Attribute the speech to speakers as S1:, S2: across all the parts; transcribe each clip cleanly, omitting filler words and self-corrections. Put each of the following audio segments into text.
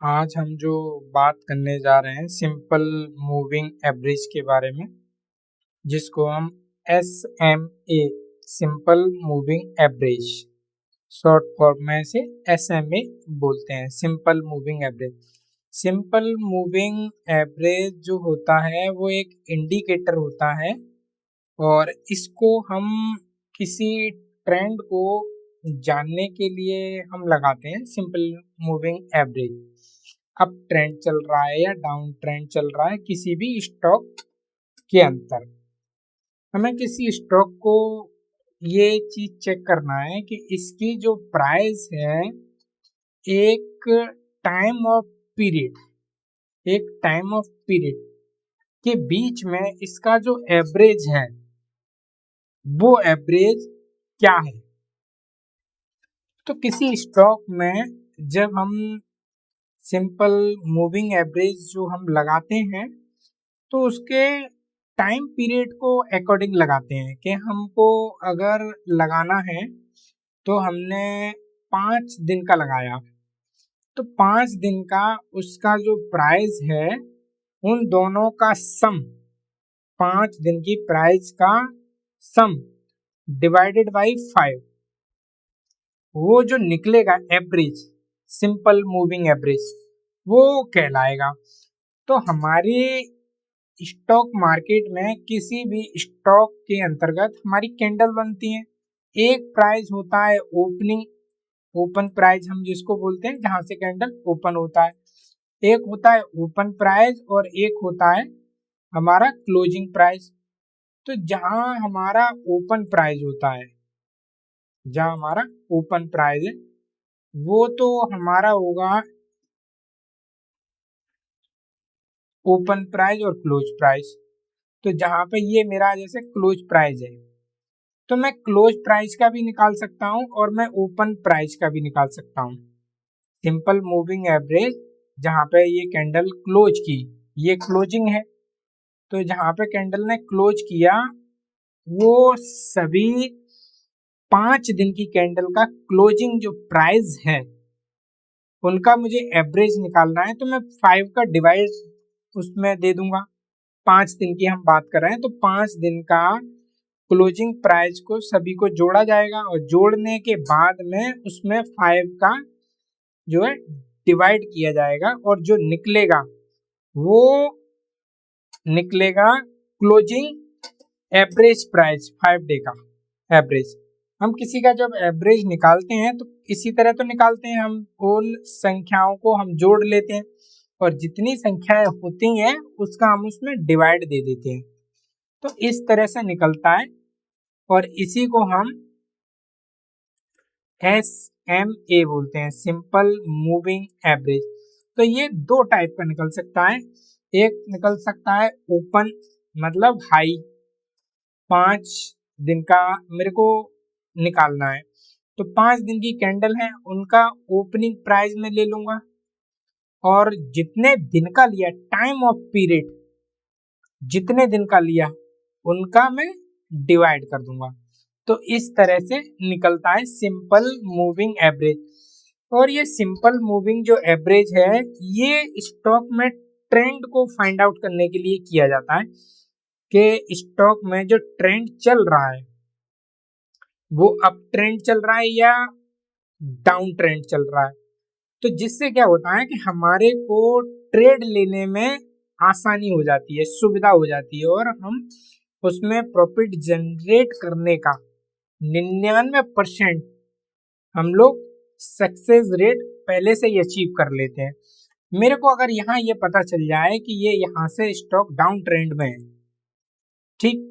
S1: आज हम जो बात करने जा रहे हैं सिंपल मूविंग एवरेज के बारे में, जिसको हम SMA simple moving average short form में से SMA बोलते हैं। Simple moving average, simple moving average जो होता है वो एक इंडिकेटर होता है और इसको हम किसी ट्रेंड को जानने के लिए हम लगाते हैं। Simple moving average up trend चल रहा है या डाउन ट्रेंड चल रहा है किसी भी स्टॉक के अंतर, हमें किसी स्टॉक को ये चीज चेक करना है कि इसकी जो प्राइस है एक टाइम ऑफ पीरियड के बीच में इसका जो एवरेज है वो एवरेज क्या है। तो किसी स्टॉक में जब हम सिंपल मूविंग एवरेज जो हम लगाते हैं तो उसके टाइम पीरियड को अकॉर्डिंग लगाते हैं कि हमको अगर लगाना है तो हमने 5 दिन का लगाया तो 5 दिन का उसका जो प्राइस है उन दोनों का सम, 5 दिन की प्राइस का सम डिवाइडेड बाई 5, वो जो निकलेगा एवरेज, सिंपल मूविंग एवरेज वो कहलाएगा। तो हमारी स्टॉक मार्केट में किसी भी स्टॉक के अंतर्गत हमारी कैंडल बनती है। एक प्राइस होता है ओपन प्राइस हम जिसको बोलते हैं, जहां से कैंडल ओपन होता है। एक होता है ओपन प्राइस और एक होता है हमारा क्लोजिंग प्राइस। तो जहां हमारा ओपन प्राइस होता है, जहां हमारा ओपन प्राइस है वो तो हमारा होगा ओपन प्राइस और क्लोज प्राइस। तो जहां पे ये मेरा जैसे क्लोज प्राइस है तो मैं क्लोज प्राइस का भी निकाल सकता हूं और मैं ओपन प्राइस का भी निकाल सकता हूं। सिंपल मूविंग एवरेज जहां पे ये कैंडल क्लोज की, ये क्लोजिंग है, तो जहां पे कैंडल ने क्लोज किया वो सभी 5 दिन की कैंडल का क्लोजिंग जो प्राइस है उनका मुझे एवरेज निकालना है। तो मैं 5 का डिवाइड उसमें दे दूंगा। 5 दिन की हम बात कर रहे हैं तो 5 दिन का क्लोजिंग प्राइस को सभी को जोड़ा जाएगा और जोड़ने के बाद में उसमें 5 का जो है डिवाइड किया जाएगा और जो निकलेगा वो निकलेगा क्लोजिंग एवरेज प्राइस, 5 डे का एवरेज। हम किसी का जब एवरेज निकालते हैं तो इसी तरह तो निकालते हैं, हम उन संख्याओं को हम जोड़ लेते हैं और जितनी संख्याएं होती हैं उसका हम उसमें डिवाइड दे देते हैं। तो इस तरह से निकलता है और इसी को हम SMA बोलते हैं, सिंपल मूविंग एवरेज। तो ये 2 टाइप का निकल सकता है। एक निकल सकता है ओपन मतलब हाई, 5 दिन का मेरे को निकालना है तो 5 दिन की कैंडल है उनका ओपनिंग प्राइस में ले लूंगा और जितने दिन का लिया टाइम ऑफ पीरियड, जितने दिन का लिया उनका मैं डिवाइड कर दूंगा। तो इस तरह से निकलता है सिंपल मूविंग एवरेज। और ये सिंपल मूविंग जो एवरेज है ये स्टॉक में ट्रेंड को फाइंड आउट करने के लिए किया जाता है कि स्टॉक में जो ट्रेंड चल रहा है वो अप ट्रेंड चल रहा है या डाउन ट्रेंड चल रहा है। तो जिससे क्या होता है कि हमारे को ट्रेड लेने में आसानी हो जाती है, सुविधा हो जाती है और हम उसमें प्रॉफिट जनरेट करने का 99% हम लोग सक्सेस रेट पहले से ही अचीव कर लेते हैं। मेरे को अगर यहाँ ये पता चल जाए कि ये यहाँ से स्टॉक डाउन ट्रेंड में है, ठीक,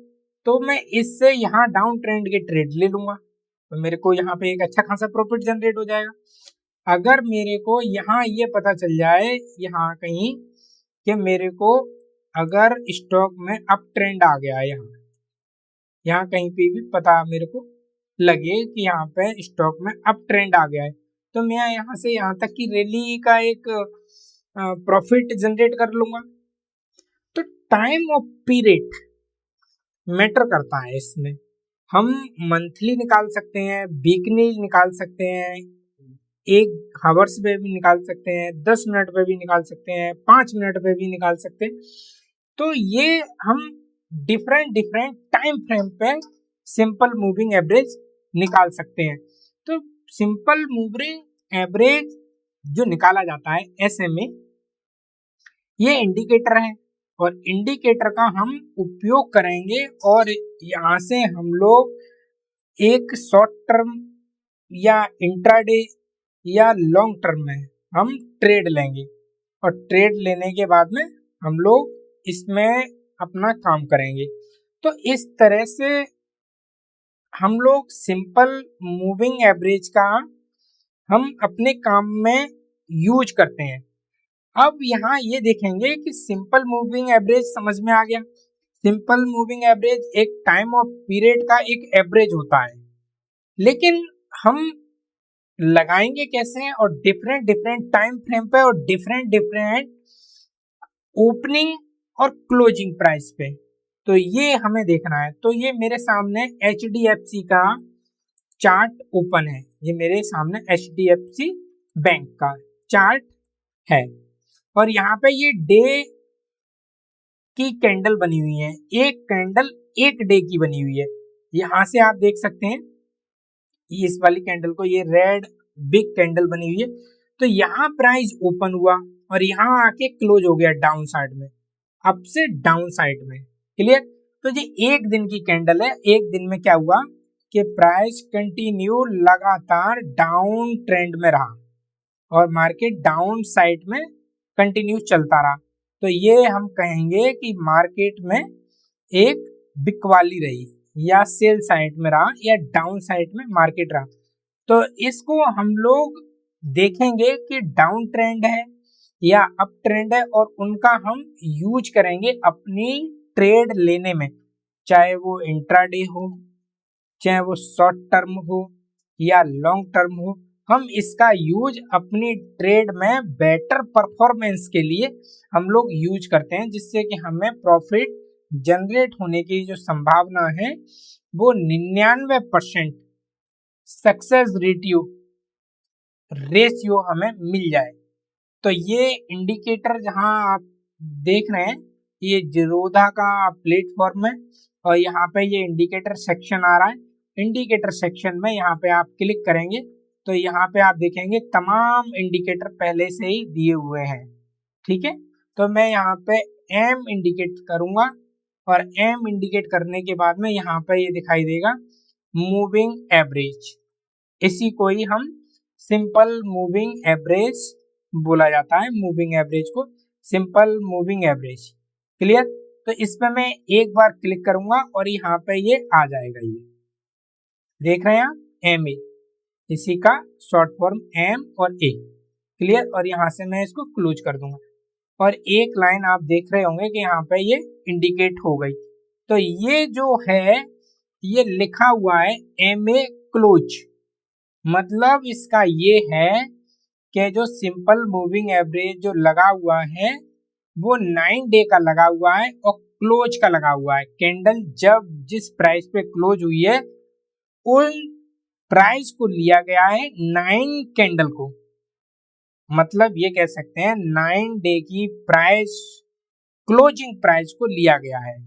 S1: तो मैं इससे यहाँ डाउन ट्रेंड के ट्रेड ले लूंगा तो मेरे को यहाँ पे एक अच्छा खासा प्रॉफिट जनरेट हो जाएगा। अगर मेरे को यहाँ ये पता चल जाए यहाँ कहीं कि मेरे को अगर स्टॉक में अप ट्रेंड आ गया, यहाँ कहीं पे भी पता मेरे को लगे कि यहाँ पे स्टॉक में अप ट्रेंड आ गया है तो मैं यहाँ से यहाँ तक की रैली का एक प्रॉफिट जनरेट कर लूंगा। तो टाइम ऑफ पीरियड मैटर करता है इसमें। हम मंथली निकाल सकते हैं, वीकली निकाल सकते हैं, 1 हावर्स पे भी निकाल सकते हैं, 10 मिनट पे भी निकाल सकते हैं, 5 मिनट पे भी निकाल सकते हैं। तो ये हम डिफरेंट डिफरेंट टाइम फ्रेम पे सिंपल मूविंग एवरेज निकाल सकते हैं। तो सिंपल मूविंग एवरेज जो निकाला जाता है SMA, ये इंडिकेटर है और इंडिकेटर का हम उपयोग करेंगे और यहाँ से हम लोग एक शॉर्ट टर्म या इंट्राडे या लॉन्ग टर्म में हम ट्रेड लेंगे और ट्रेड लेने के बाद में हम लोग इसमें अपना काम करेंगे। तो इस तरह से हम लोग सिंपल मूविंग एवरेज का हम अपने काम में यूज करते हैं। अब यहाँ ये देखेंगे कि सिंपल मूविंग एवरेज समझ में आ गया। सिंपल मूविंग एवरेज एक टाइम ऑफ पीरियड का एक एवरेज होता है, लेकिन हम लगाएंगे कैसे और डिफरेंट डिफरेंट टाइम फ्रेम पे और डिफरेंट डिफरेंट ओपनिंग और क्लोजिंग प्राइस पे, तो ये हमें देखना है। तो ये मेरे सामने HDFC का चार्ट ओपन है, ये मेरे सामने HDFC बैंक का चार्ट है और यहाँ पे ये डे की कैंडल बनी हुई है, एक कैंडल एक डे की बनी हुई है। यहाँ से आप देख सकते हैं इस वाली कैंडल को, ये रेड बिग कैंडल बनी हुई है। तो यहाँ प्राइस ओपन हुआ और यहाँ आके क्लोज हो गया डाउन साइड में, अप से डाउन साइड में। क्लियर? तो ये एक दिन की कैंडल है। एक दिन में क्या हुआ कि प्राइस कंटिन्यू लगातार डाउन ट्रेंड में रहा और मार्केट डाउन साइड में कंटिन्यू चलता रहा। तो ये हम कहेंगे कि मार्केट में एक बिकवाली रही या सेल साइड में रहा या डाउन साइड में मार्केट रहा। तो इसको हम लोग देखेंगे कि डाउन ट्रेंड है या अप ट्रेंड है और उनका हम यूज करेंगे अपनी ट्रेड लेने में, चाहे वो इंट्राडे हो, चाहे वो शॉर्ट टर्म हो या लॉन्ग टर्म हो। हम इसका यूज अपनी ट्रेड में बेटर परफॉर्मेंस के लिए हम लोग यूज करते हैं, जिससे कि हमें प्रॉफिट जनरेट होने की जो संभावना है वो 99% सक्सेस रेशियो हमें मिल जाए। तो ये इंडिकेटर जहां आप देख रहे हैं, ये जिरोधा का प्लेटफॉर्म है और यहाँ पे ये इंडिकेटर सेक्शन आ रहा है। इंडिकेटर सेक्शन में यहाँ पे आप क्लिक करेंगे तो यहाँ पे आप देखेंगे तमाम इंडिकेटर पहले से ही दिए हुए हैं। ठीक है, तो मैं यहाँ पे एम इंडिकेट करूंगा और एम इंडिकेट करने के बाद में यहाँ पे ये दिखाई देगा मूविंग एवरेज। इसी को ही हम सिंपल मूविंग एवरेज बोला जाता है, मूविंग एवरेज को सिंपल मूविंग एवरेज। क्लियर? तो इस पे मैं एक बार क्लिक करूंगा और यहाँ पे ये आ जाएगा। ये देख रहे हैं आप, MA, इसी का शॉर्ट फॉर्म M और A। क्लियर? और यहाँ से मैं इसको क्लोज कर दूंगा और एक लाइन आप देख रहे होंगे कि यहाँ पे ये इंडिकेट हो गई। तो ये जो है ये लिखा हुआ है MA क्लोज, मतलब इसका ये है कि जो सिंपल मूविंग एवरेज जो लगा हुआ है वो 9 डे का लगा हुआ है और क्लोज का लगा हुआ है। कैंडल जब जिस प्राइस पे क्लोज हुई है उन प्राइस को लिया गया है 9 कैंडल को, मतलब ये कह सकते हैं 9 डे की प्राइस, क्लोजिंग प्राइस को लिया गया है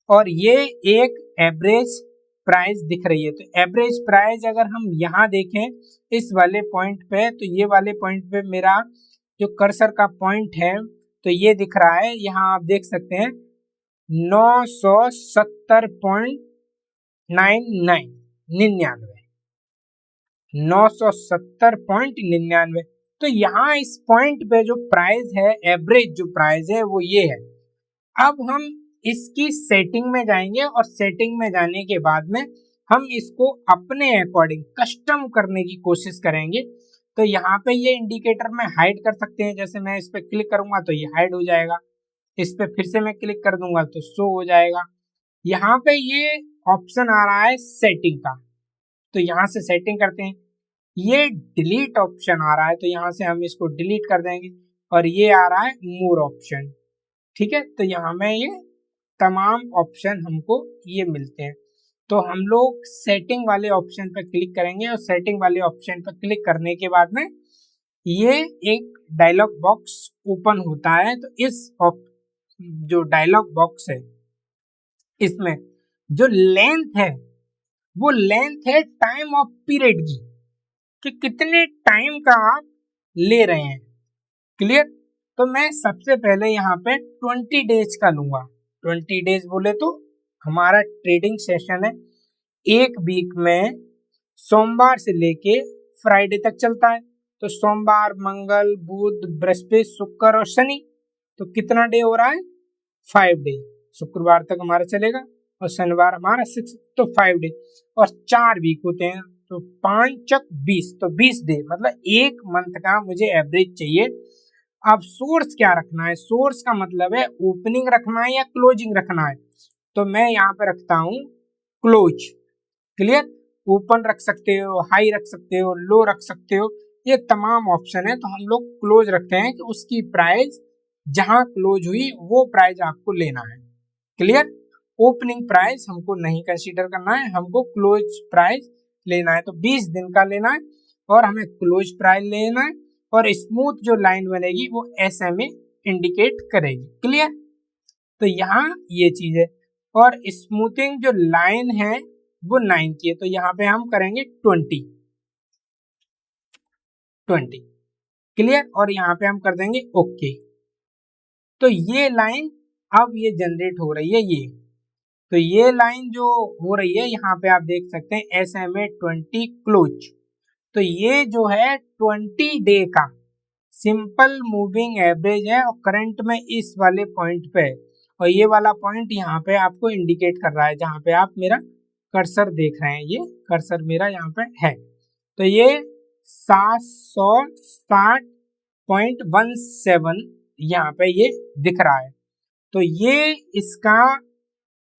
S1: और ये एक एवरेज प्राइस दिख रही है। तो एवरेज प्राइस अगर हम यहाँ देखें इस वाले पॉइंट पे, तो ये वाले पॉइंट पे मेरा जो कर्सर का पॉइंट है तो ये दिख रहा है, यहाँ आप देख सकते हैं 970.99 तो यहाँ इस पॉइंट पे जो प्राइस है, एवरेज जो प्राइस है वो ये है। अब हम इसकी सेटिंग में जाएंगे और सेटिंग में जाने के बाद में हम इसको अपने अकॉर्डिंग कस्टम करने की कोशिश करेंगे। तो यहाँ पे ये इंडिकेटर में हाइड कर सकते हैं, जैसे मैं इस पे क्लिक करूंगा तो ये हाइड हो जाएगा, इस पे फिर से मैं क्लिक कर दूंगा तो शो हो जाएगा। यहाँ पे ये ऑप्शन आ रहा है सेटिंग का, तो यहाँ से सेटिंग करते हैं। ये डिलीट ऑप्शन आ रहा है तो यहाँ से हम इसको डिलीट कर देंगे और ये आ रहा है मोर ऑप्शन। ठीक है, तो यहाँ में ये तमाम ऑप्शन हमको ये मिलते हैं। तो हम लोग सेटिंग वाले ऑप्शन पर क्लिक करेंगे और सेटिंग वाले ऑप्शन पर क्लिक करने के बाद में ये एक डायलॉग बॉक्स ओपन होता है। तो इस जो डायलॉग बॉक्स है इसमें जो लेंथ है वो लेंथ है टाइम ऑफ पीरियड की, कि कितने टाइम का आप ले रहे हैं। क्लियर। तो मैं सबसे पहले यहाँ पे 20 डेज का लूंगा। 20 डेज बोले तो हमारा ट्रेडिंग सेशन है एक वीक में सोमवार से लेके फ्राइडे तक चलता है। तो सोमवार, मंगल, बुध, बृहस्पति, शुक्र और शनि, तो कितना डे हो रहा है? 5 डे। शुक्रवार तक हमारा चलेगा और शनिवार हमारा 6, तो 5 डे और 4 वीक होते हैं, तो 5 चक 20, तो 20 डे, मतलब एक मंथ का मुझे एवरेज चाहिए। अब सोर्स क्या रखना है? सोर्स का मतलब है ओपनिंग रखना है या क्लोजिंग रखना है। तो मैं यहाँ पे रखता हूँ क्लोज। क्लियर। ओपन रख सकते हो, हाई रख सकते हो, लो रख सकते हो, ये तमाम ऑप्शन है। तो हम लोग क्लोज रखते हैं कि उसकी प्राइस जहां क्लोज हुई वो प्राइस आपको लेना है। क्लियर। ओपनिंग प्राइस हमको नहीं कंसीडर करना है, हमको क्लोज प्राइस लेना है। तो 20 दिन का लेना है और हमें क्लोज प्राइस लेना है और स्मूथ जो लाइन बनेगी वो SMA इंडिकेट करेगी। क्लियर। तो यहाँ ये चीज है और स्मूथिंग जो लाइन है वो 9 की है, तो यहाँ पे हम करेंगे 20। क्लियर। और यहाँ पे हम कर देंगे ओके। तो ये लाइन अब ये जनरेट हो रही है ये, तो ये लाइन जो हो रही है यहाँ पे आप देख सकते हैं SMA 20 क्लोज। तो ये जो है 20 डे का सिंपल मूविंग एवरेज है और करंट में इस वाले पॉइंट पे है और ये वाला पॉइंट यहाँ पे आपको इंडिकेट कर रहा है जहाँ पे आप मेरा कर्सर देख रहे हैं, ये कर्सर मेरा यहाँ पे है। तो ये 760.17 यहाँ पे ये दिख रहा है। तो ये इसका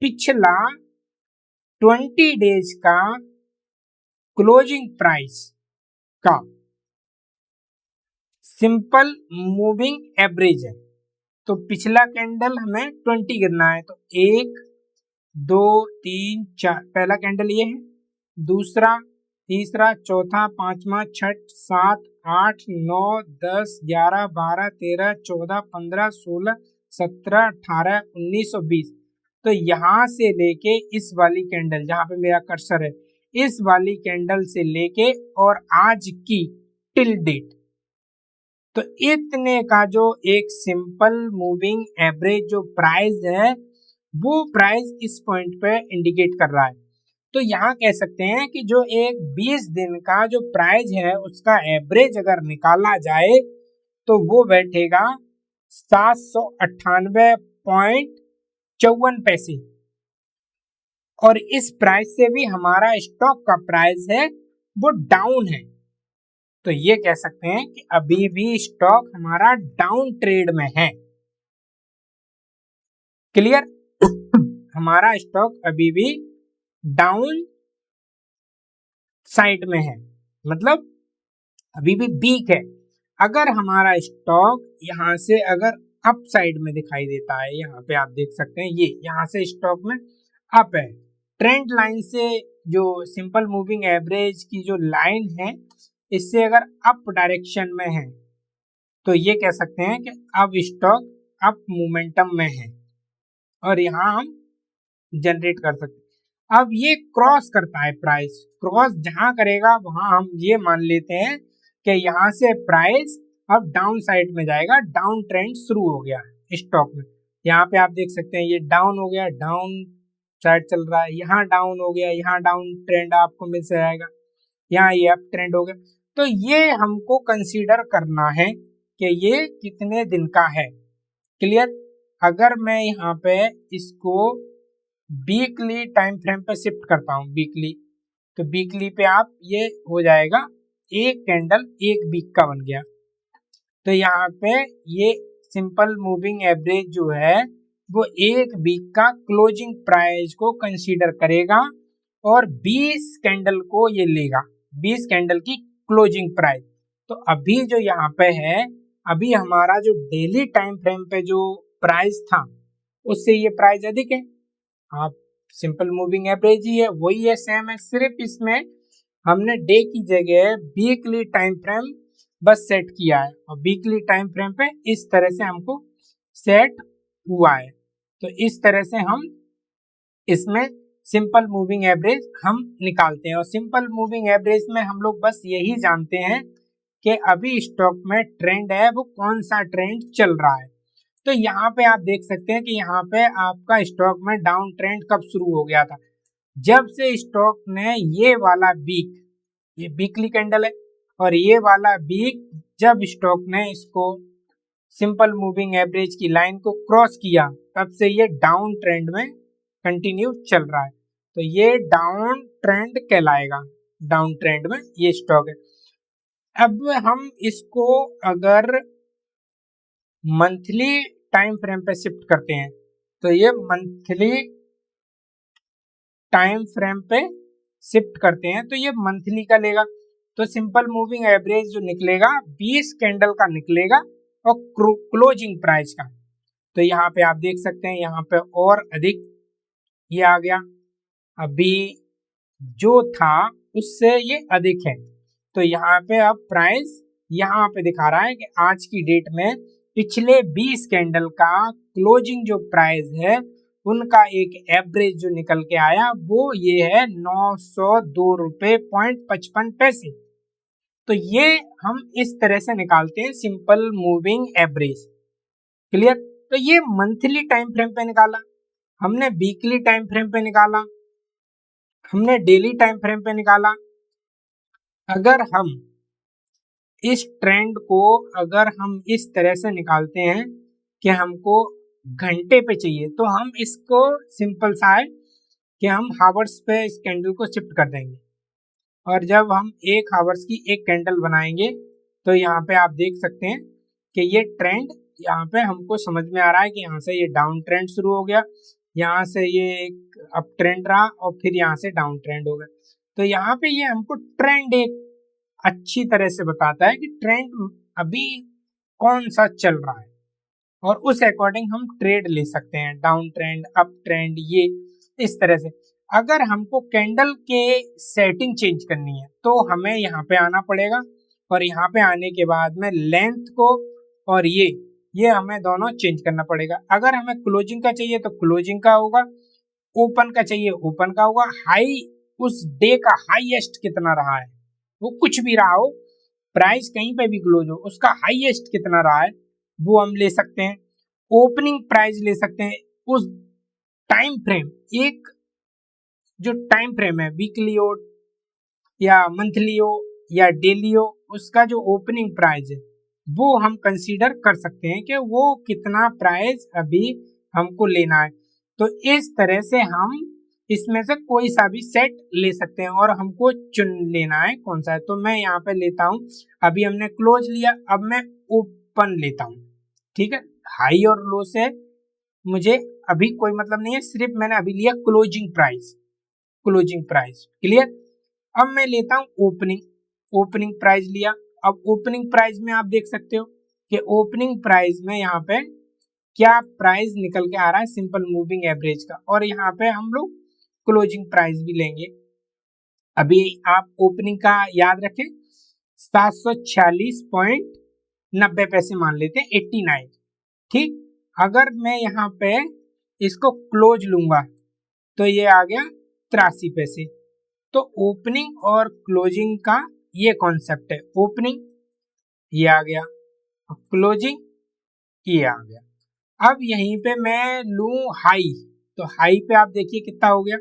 S1: पिछला 20 डेज का क्लोजिंग प्राइस का सिंपल मूविंग एवरेज है। तो पिछला कैंडल हमें 20 गिरना है, तो 1 2 3 4, पहला कैंडल ये है, दूसरा, तीसरा, चौथा, पांचवा, छठ, 7 8 9 10 11 12 13 14 15 16 17 18 19 और 20। तो यहाँ से लेके इस वाली कैंडल जहाँ पे मेरा कर्सर है, इस वाली कैंडल से लेके और आज की टिल डेट, तो इतने का जो एक सिंपल मूविंग एवरेज जो प्राइस है वो प्राइस इस पॉइंट पे इंडिकेट कर रहा है। तो यहाँ कह सकते हैं कि जो एक 20 दिन का जो प्राइस है उसका एवरेज अगर निकाला जाए तो वो बैठेगा 798.54 और इस प्राइस से भी हमारा स्टॉक का प्राइस है वो डाउन है। तो ये कह सकते हैं कि अभी भी स्टॉक हमारा डाउन ट्रेड में है। क्लियर। हमारा स्टॉक अभी भी डाउन साइड में है, मतलब अभी भी वीक है। अगर हमारा स्टॉक यहाँ से अगर अप साइड में दिखाई देता है, यहाँ पे आप देख सकते हैं ये यहाँ से स्टॉक में अप है, ट्रेंड लाइन से जो सिंपल मूविंग एवरेज की जो लाइन है इससे अगर अप डायरेक्शन में है तो ये कह सकते हैं कि अब स्टॉक अप मोमेंटम में है और यहाँ हम जनरेट कर सकते हैं। अब ये क्रॉस करता है प्राइस, क्रॉस जहां करेगा वहां हम ये मान लेते हैं कि यहाँ से प्राइस अब डाउन साइड में जाएगा, डाउन ट्रेंड शुरू हो गया स्टॉक में। यहाँ पे आप देख सकते हैं ये डाउन हो गया, डाउन साइड चल रहा है, यहाँ डाउन हो गया, यहाँ डाउन ट्रेंड आपको मिल जाएगा, यहाँ ये अप ट्रेंड हो गया। तो ये हमको कंसीडर करना है कि ये कितने दिन का है। क्लियर। अगर मैं यहाँ पे इसको वीकली टाइम फ्रेम पे शिफ्ट करता हूँ, वीकली, तो वीकली पे आप ये हो जाएगा एक कैंडल एक वीक का बन गया। तो यहाँ पे ये सिंपल मूविंग एवरेज जो है वो एक वीक का क्लोजिंग प्राइस को कंसीडर करेगा और 20 कैंडल को ये लेगा, 20 कैंडल की क्लोजिंग प्राइस। तो अभी जो यहाँ पे है, अभी हमारा जो डेली टाइम फ्रेम पे जो प्राइस था उससे ये प्राइस अधिक है। आप सिंपल मूविंग एवरेज ही है, वही है, सेम है, सिर्फ इसमें हमने डे की जगह वीकली टाइम फ्रेम बस सेट किया है और वीकली टाइम फ्रेम पे इस तरह से हमको सेट हुआ है। तो इस तरह से हम इसमें सिंपल मूविंग एवरेज हम निकालते हैं और सिंपल मूविंग एवरेज में हम लोग बस यही जानते हैं कि अभी स्टॉक में ट्रेंड है, वो कौन सा ट्रेंड चल रहा है। तो यहाँ पे आप देख सकते हैं कि यहाँ पे आपका स्टॉक में डाउन ट्रेंड कब शुरू हो गया था, जब से स्टॉक ने ये वाला वीक, ये वीकली कैंडल है और ये वाला वीक जब स्टॉक ने इसको सिंपल मूविंग एवरेज की लाइन को क्रॉस किया, तब से ये डाउन ट्रेंड में कंटिन्यू चल रहा है। तो ये डाउन ट्रेंड कहलाएगा, डाउन ट्रेंड में ये स्टॉक है। अब हम इसको अगर मंथली टाइम फ्रेम पे शिफ्ट करते हैं तो ये मंथली टाइम फ्रेम पे शिफ्ट करते हैं तो ये मंथली का लेगा। तो सिंपल मूविंग एवरेज जो निकलेगा 20 कैंडल का निकलेगा और क्लोजिंग प्राइस का। तो यहाँ पे आप देख सकते हैं, यहाँ पे और अधिक ये आ गया, अभी जो था उससे ये अधिक है। तो यहाँ पे अब प्राइस यहाँ पे दिखा रहा है कि आज की डेट में पिछले 20 कैंडल का क्लोजिंग जो प्राइस है उनका एक एवरेज जो निकल के आया वो ये है 902 रुपये 55 पैसे। तो ये हम इस तरह से निकालते हैं सिंपल मूविंग एवरेज। क्लियर? तो ये मंथली टाइम फ्रेम पे निकाला हमने, वीकली टाइम फ्रेम पे निकाला हमने, डेली टाइम फ्रेम पे निकाला। अगर हम इस ट्रेंड को अगर हम इस तरह से निकालते हैं कि हमको घंटे पे चाहिए तो हम इसको सिंपल सा है कि हम हावर्स पे इस कैंडल को शिफ्ट कर देंगे और जब हम 1 हावर्स की एक कैंडल बनाएंगे तो यहाँ पे आप देख सकते हैं कि ये ट्रेंड यहाँ पे हमको समझ में आ रहा है कि यहाँ से ये डाउन ट्रेंड शुरू हो गया, यहाँ से ये एक अप ट्रेंड रहा और फिर यहाँ से डाउन ट्रेंड हो गया। तो यहाँ पे ये हमको ट्रेंड एक अच्छी तरह से बताता है कि ट्रेंड अभी कौन सा चल रहा है और उस अकॉर्डिंग हम ट्रेड ले सकते हैं, डाउन ट्रेंड, अप ट्रेंड, ये इस तरह से। अगर हमको कैंडल के सेटिंग चेंज करनी है तो हमें यहाँ पे आना पड़ेगा और यहाँ पे आने के बाद में लेंथ को और ये हमें दोनों चेंज करना पड़ेगा। अगर हमें क्लोजिंग का चाहिए तो क्लोजिंग का होगा, ओपन का चाहिए ओपन का होगा, हाई उस डे का हाईएस्ट कितना रहा है, वो कुछ भी रहा हो, प्राइस कहीं पे भी क्लोज हो, उसका हाईएस्ट कितना रहा है वो हम ले सकते हैं। ओपनिंग प्राइस ले सकते हैं, उस टाइम फ्रेम, एक जो टाइम फ्रेम है वीकली हो या मंथली हो या डेली हो, उसका जो ओपनिंग प्राइस है वो हम कंसीडर कर सकते हैं कि वो कितना प्राइस अभी हमको लेना है। तो इस तरह से हम इसमें से कोई सा भी सेट ले सकते हैं और हमको चुन लेना है कौन सा है। तो मैं यहाँ पे लेता हूँ, अभी हमने क्लोज लिया, अब मैं ओपन लेता हूँ। ठीक है, हाई और लो से मुझे अभी कोई मतलब नहीं है, सिर्फ मैंने अभी लिया closing price, closing price. Clear? अब मैं लेता हूँ ओपनिंग, ओपनिंग प्राइस लिया। अब ओपनिंग प्राइस में आप देख सकते हो कि ओपनिंग प्राइस में यहाँ पे क्या प्राइस निकल के आ रहा है सिंपल मूविंग एवरेज का, और यहाँ पे हम लोग क्लोजिंग प्राइस भी लेंगे। अभी आप ओपनिंग का याद रखें 746.90 पैसे मान लेते हैं, 89। ठीक, अगर मैं यहाँ पे इसको क्लोज लूंगा तो ये आ गया 83 पैसे। तो ओपनिंग और क्लोजिंग का ये कॉन्सेप्ट है, ओपनिंग ये आ गया, क्लोजिंग ये आ गया। अब यहीं पे मैं लूं हाई, तो हाई पे आप देखिए कितना हो गया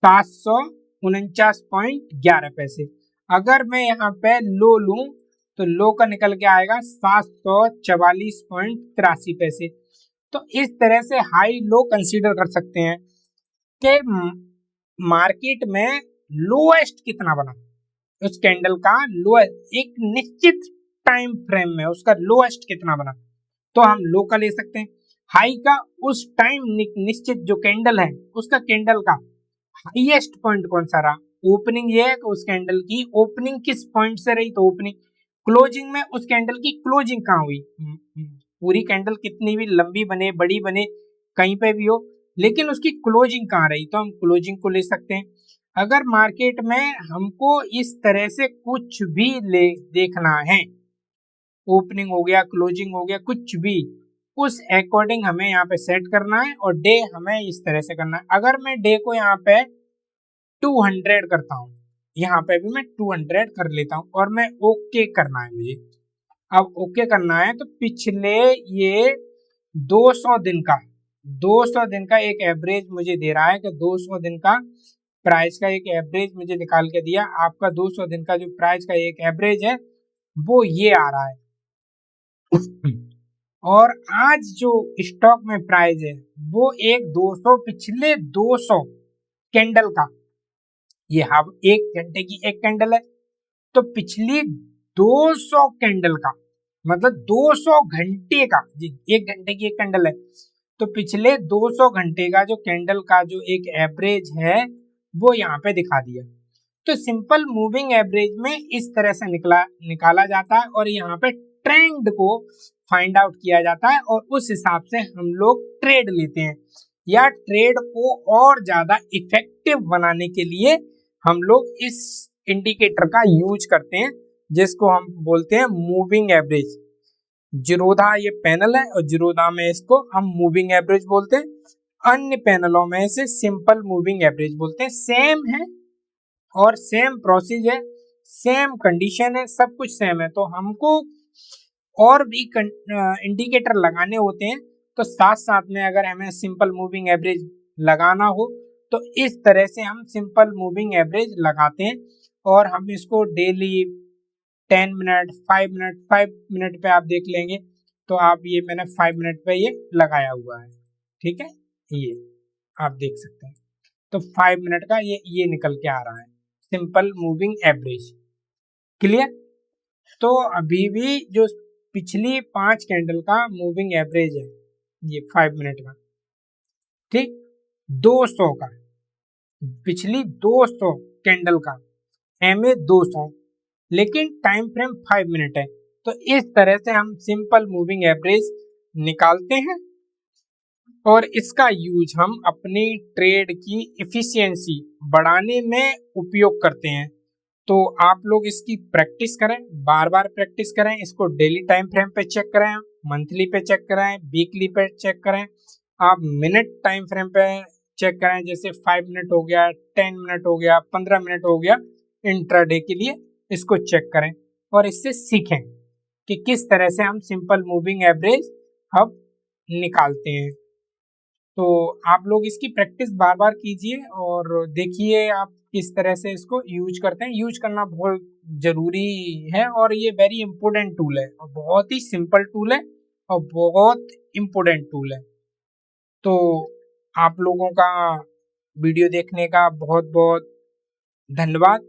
S1: 749.11 पैसे। अगर मैं यहाँ पे लो लूं तो लो का निकल के आएगा 744.83 पैसे। तो इस तरह से हाई लो कंसीडर कर सकते हैं कि मार्केट में लोएस्ट कितना बना, उस कैंडल का लोएस्ट, एक निश्चित टाइम फ्रेम में उसका लोएस्ट कितना बना, तो हम लो का ले सकते हैं। हाई का उस टाइम निश्चित जो कैंडल है उसका कैंडल का हाईएस्ट पॉइंट कौन सा रहा, ओपनिंग ये है कि उस कैंडल की ओपनिंग किस पॉइंट से रही, तो ओपनिंग। क्लोजिंग में उस कैंडल की क्लोजिंग कहाँ हुई, पूरी कैंडल कितनी भी लंबी बने बड़ी बने कहीं पे भी हो, लेकिन उसकी क्लोजिंग कहाँ रही, तो हम क्लोजिंग को ले सकते हैं। अगर मार्केट में हमको इस तरह से कुछ भी ले देखना है, ओपनिंग हो गया, क्लोजिंग हो गया, कुछ भी, उस अकॉर्डिंग हमें यहाँ पे सेट करना है और डे हमें इस तरह से करना है। अगर मैं डे को यहाँ पे 200 करता हूँ, यहाँ पे भी मैं 200 कर लेता हूँ और मैं ओके करना है मुझे। अब ओके करना है तो पिछले ये 200 दिन का 200 दिन का एक एवरेज मुझे दे रहा है कि 200 दिन का प्राइस का एक एवरेज मुझे निकाल के दिया। आपका 200 दिन का जो प्राइस का एक एवरेज है वो ये आ रहा है। और आज जो स्टॉक में प्राइस है वो एक 200 पिछले 200 कैंडल का, ये हम 1 घंटे की एक कैंडल है तो पिछली 200 कैंडल का मतलब 200 घंटे का, जी 1 घंटे की एक कैंडल है तो पिछले 200 घंटे का जो कैंडल का जो एक एवरेज है वो यहाँ पे दिखा दिया। तो सिंपल मूविंग एवरेज में इस तरह से निकाला जाता है और यहाँ पे ट्रेंड को फाइंड आउट किया जाता है और उस हिसाब से हम लोग ट्रेड लेते हैं, या ट्रेड को और ज्यादा इफेक्टिव बनाने के लिए हम लोग इस इंडिकेटर का यूज करते हैं जिसको हम बोलते हैं मूविंग एवरेज। जीरोधा ये पैनल है और जीरोधा में इसको हम मूविंग एवरेज बोलते हैं, अन्य पैनलों में से सिंपल मूविंग एवरेज बोलते हैं। सेम है और सेम प्रोसेस है, सेम कंडीशन है, सब कुछ सेम है। तो हमको और भी इंडिकेटर लगाने होते हैं तो साथ साथ में अगर हमें सिंपल मूविंग एवरेज लगाना हो तो इस तरह से हम सिंपल मूविंग एवरेज लगाते हैं और हम इसको डेली 10 मिनट 5 मिनट 5 मिनट पे आप देख लेंगे तो आप ये मैंने 5 मिनट पे ये लगाया हुआ है, ठीक है, ये आप देख सकते हैं। तो 5 मिनट का ये निकल के आ रहा है सिंपल मूविंग एवरेज। क्लियर? तो अभी भी जो पिछली 5 कैंडल का मूविंग एवरेज है ये 5 मिनट का, ठीक, 200 का, पिछली 200 कैंडल का MA 200, लेकिन टाइम फ्रेम 5 मिनट है। तो इस तरह से हम सिंपल मूविंग एवरेज निकालते हैं और इसका यूज हम अपनी ट्रेड की इफिशियंसी बढ़ाने में उपयोग करते हैं। तो आप लोग इसकी प्रैक्टिस करें, बार बार प्रैक्टिस करें, इसको डेली टाइम फ्रेम पे चेक करें, मंथली पे चेक करें, वीकली पे चेक करें, आप मिनट टाइम फ्रेम पे चेक करें, जैसे 5 मिनट हो गया, 10 मिनट हो गया, 15 मिनट हो गया, इंट्राडे के लिए इसको चेक करें और इससे सीखें कि किस तरह से हम सिंपल मूविंग एवरेज अब निकालते हैं। तो आप लोग इसकी प्रैक्टिस बार बार कीजिए और देखिए आप किस तरह से इसको यूज करते हैं। यूज करना बहुत जरूरी है और ये वेरी इंपॉर्टेंट टूल है और बहुत ही सिंपल टूल है और बहुत इंपॉर्टेंट टूल है। तो आप लोगों का वीडियो देखने का बहुत बहुत धन्यवाद।